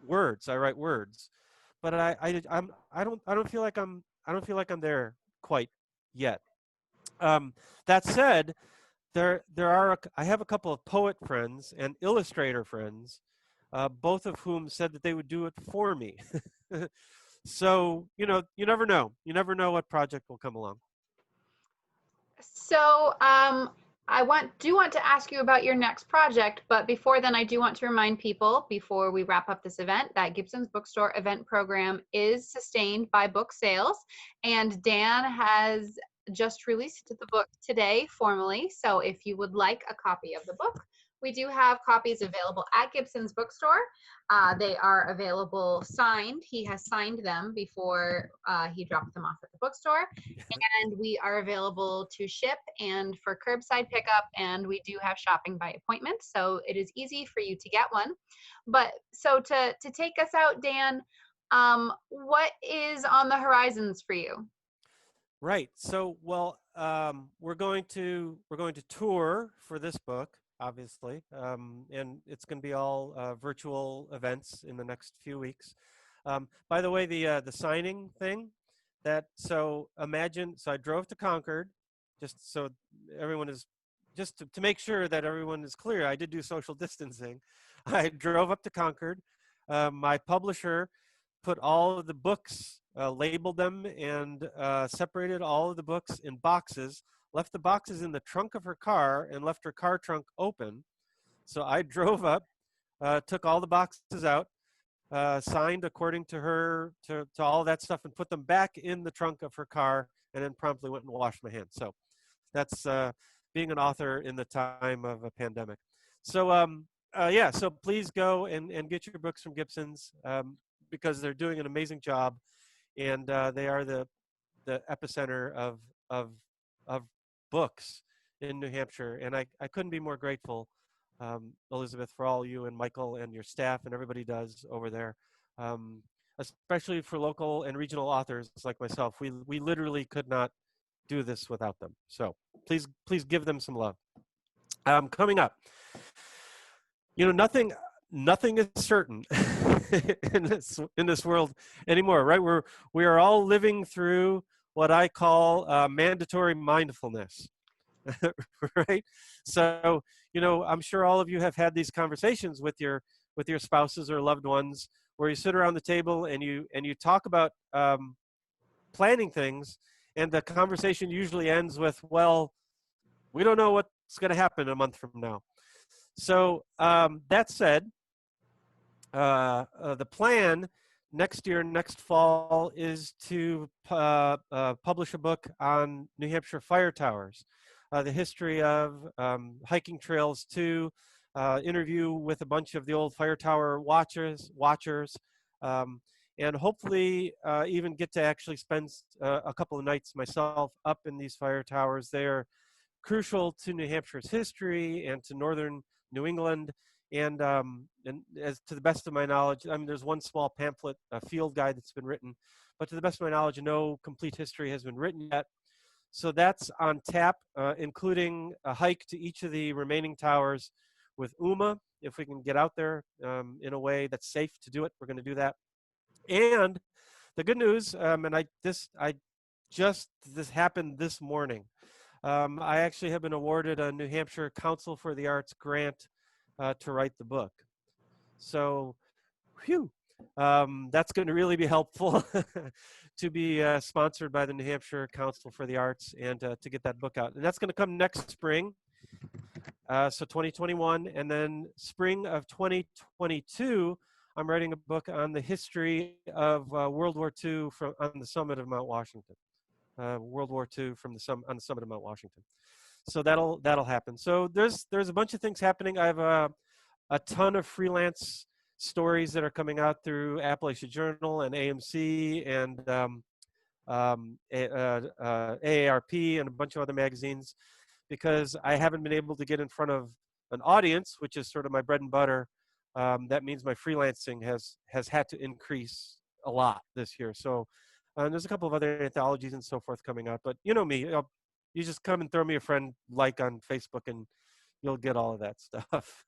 Speaker 4: words. I write words, but I don't feel like I'm there quite yet. That said, I have a couple of poet friends and illustrator friends, both of whom said that they would do it for me. So you never know. You never know what project will come along.
Speaker 1: So I do want to ask you about your next project, but before then, I do want to remind people, before we wrap up this event, that Gibson's Bookstore event program is sustained by book sales, and Dan has just released the book today formally. So if you would like a copy of the book, we do have copies available at Gibson's Bookstore. They are available signed. He has signed them before he dropped them off at the bookstore. And we are available to ship and for curbside pickup. And we do have shopping by appointment. So it is easy for you to get one. But so to take us out, Dan, what is on the horizons for you?
Speaker 4: Right. So, well, we're going to tour for this book, obviously, and it's going to be all virtual events in the next few weeks. By the way, the signing thing, so I drove to Concord, just so everyone is, just to make sure that everyone is clear. I did do social distancing. I drove up to Concord. My publisher put all of the books, labeled them, and separated all of the books in boxes, left the boxes in the trunk of her car, and left her car trunk open. So I drove up, took all the boxes out, signed according to her, to all that stuff, and put them back in the trunk of her car, and then promptly went and washed my hands. So that's being an author in the time of a pandemic. So yeah, so please go and get your books from Gibson's, because they're doing an amazing job, and they are the epicenter of books in New Hampshire. And I couldn't be more grateful, Elizabeth, for all you and Michael and your staff and everybody does over there, especially for local and regional authors like myself. We literally could not do this without them. So please give them some love. Coming up, nothing is certain in this world anymore, right? We are all living through what I call mandatory mindfulness. Right? So, I'm sure all of you have had these conversations with your spouses or loved ones, where you sit around the table and you talk about planning things, and the conversation usually ends with, well, we don't know what's going to happen a month from now. So that said, the plan next fall, is to publish a book on New Hampshire fire towers, the history of hiking trails, to interview with a bunch of the old fire tower watchers, and hopefully even get to actually spend a couple of nights myself up in these fire towers. They're crucial to New Hampshire's history and to northern New England. And as to the best of my knowledge, there's one small pamphlet, a field guide that's been written, but to the best of my knowledge, no complete history has been written yet. So that's on tap, including a hike to each of the remaining towers with UMA. If we can get out there in a way that's safe to do it, we're going to do that. And the good news, this happened this morning. I actually have been awarded a New Hampshire Council for the Arts grant to write the book. So, that's going to really be helpful to be sponsored by the New Hampshire Council for the Arts and to get that book out. And that's going to come next spring, so 2021. And then spring of 2022, I'm writing a book on the history of World War II on the summit of Mount Washington. World War II on the summit of Mount Washington. So that'll happen. So there's a bunch of things happening. I have a ton of freelance stories that are coming out through Appalachia Journal and AMC and AARP and a bunch of other magazines, because I haven't been able to get in front of an audience, which is sort of my bread and butter. That means my freelancing has had to increase a lot this year. So there's a couple of other anthologies and so forth coming out. But you know me, you just come and throw me a friend like on Facebook and you'll get all of that stuff.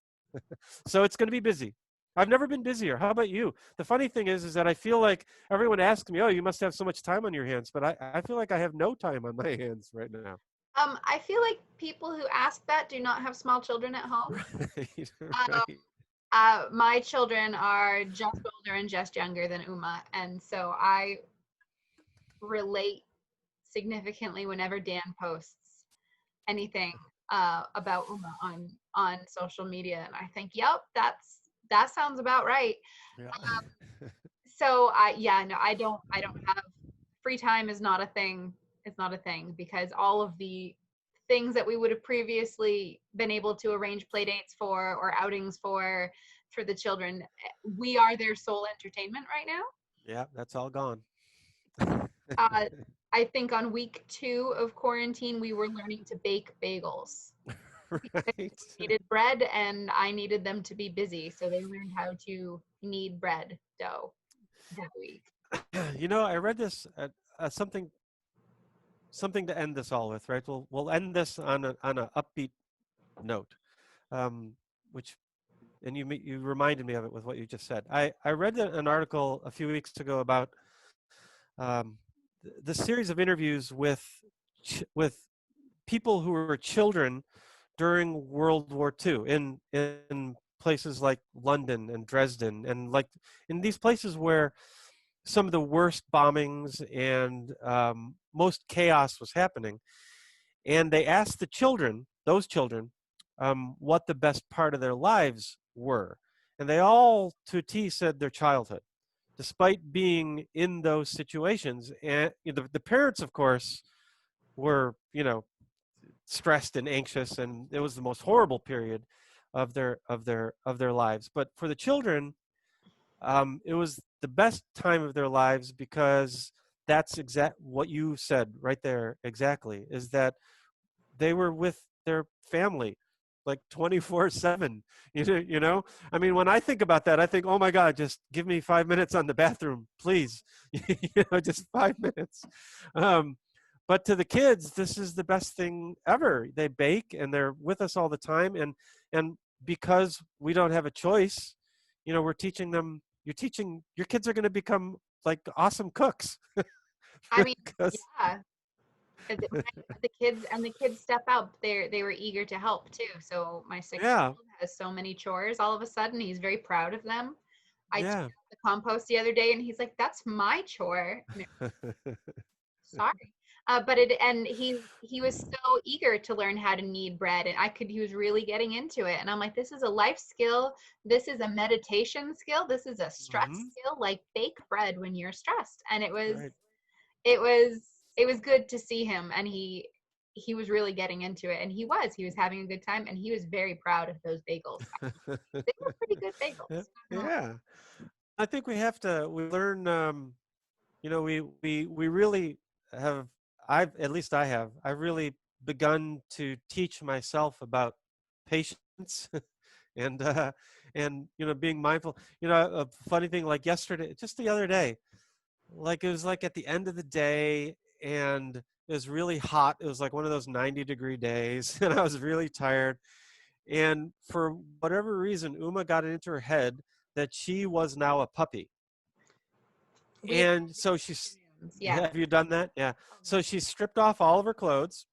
Speaker 4: So it's going to be busy. I've never been busier. How about you? The funny thing is that I feel like everyone asks me, oh, you must have so much time on your hands. But I feel like I have no time on my hands right now.
Speaker 1: I feel like people who ask that do not have small children at home.
Speaker 4: Right.
Speaker 1: My children are just older and just younger than Uma, and so I relate significantly whenever Dan posts anything about Uma on social media, and I think, yep, that sounds about right.
Speaker 4: Yeah.
Speaker 1: So I don't have free time is not a thing. It's not a thing, because all of the things that we would have previously been able to arrange play dates for or outings for the children, we are their sole entertainment right now.
Speaker 4: Yeah, that's all gone.
Speaker 1: I think on week 2 of quarantine, we were learning to bake bagels.
Speaker 4: Right.
Speaker 1: They needed bread, and I needed them to be busy, so they learned how to knead bread dough that week.
Speaker 4: I read this something to end this all with, right? We'll end this on a upbeat note, which, and you reminded me of it with what you just said. I read an article a few weeks ago about the series of interviews with people who were children during World War II in places like London and Dresden, and like in these places where some of the worst bombings and most chaos was happening. And they asked those children, what the best part of their lives were. And they all, to a T, said their childhood, despite being in those situations. And the parents, of course, were, stressed and anxious, and it was the most horrible period of their lives. But for the children, it was the best time of their lives, because that's what you said right there exactly, is that they were with their family like 24/7. I mean, when I think about that, I think, oh my God, just give me 5 minutes on the bathroom, please. Just 5 minutes. But to the kids, this is the best thing ever. They bake and they're with us all the time. And because we don't have a choice, we're teaching them, your kids are going to become like awesome cooks.
Speaker 1: I mean,
Speaker 4: 'Cause-
Speaker 1: yeah. The kids step up. They were eager to help too. So my 6-year-old
Speaker 4: yeah,
Speaker 1: has so many chores all of a sudden. He's very proud of them. I took
Speaker 4: yeah.
Speaker 1: out the compost the other day and he's like, "That's my chore." Sorry. But it and he was so eager to learn how to knead bread, and he was really getting into it. And I'm like, this is a life skill. This is a meditation skill. This is a stress
Speaker 4: hmm
Speaker 1: skill. Like bake bread when you're stressed. And
Speaker 4: Right.
Speaker 1: it was it was good to see him, and he was really getting into it, and he was having a good time, and he was very proud of those bagels. They were pretty good
Speaker 4: Yeah.
Speaker 1: bagels.
Speaker 4: Yeah. I think we learn, we really have, at least I've really begun to teach myself about patience and, being mindful. A funny thing, like yesterday, just the other day, like it was like at the end of the day, and it was really hot. It was like one of those 90-degree days, and I was really tired. And for whatever reason, Uma got it into her head that she was now a puppy.
Speaker 1: We
Speaker 4: And so she's,
Speaker 1: yeah.
Speaker 4: have you done that? Yeah. So she stripped off all of her clothes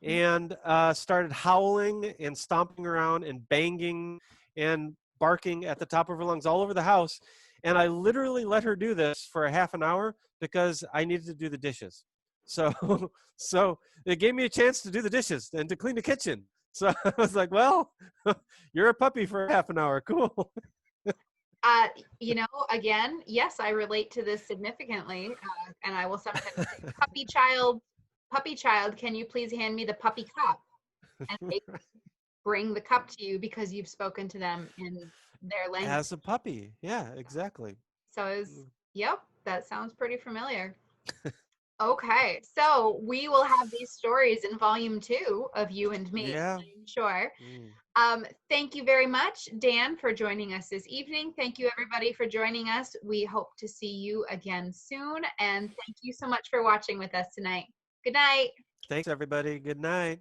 Speaker 4: and started howling and stomping around and banging and barking at the top of her lungs all over the house. And I literally let her do this for a half an hour because I needed to do the dishes. So, so it gave me a chance to do the dishes and to clean the kitchen. So I was like, well, you're a puppy for half an hour. Cool.
Speaker 1: Uh, again, yes, I relate to this significantly, and I will sometimes say, puppy child, can you please hand me the puppy cup? And they bring the cup to you because you've spoken to them in their language.
Speaker 4: As a puppy. Yeah, exactly.
Speaker 1: So yep, that sounds pretty familiar. Okay, so we will have these stories in volume 2 of You and Me,
Speaker 4: Yeah.
Speaker 1: I'm sure.
Speaker 4: Mm.
Speaker 1: Thank you very much, Dan, for joining us this evening. Thank you, everybody, for joining us. We hope to see you again soon. And thank you so much for watching with us tonight. Good night.
Speaker 4: Thanks, everybody. Good night.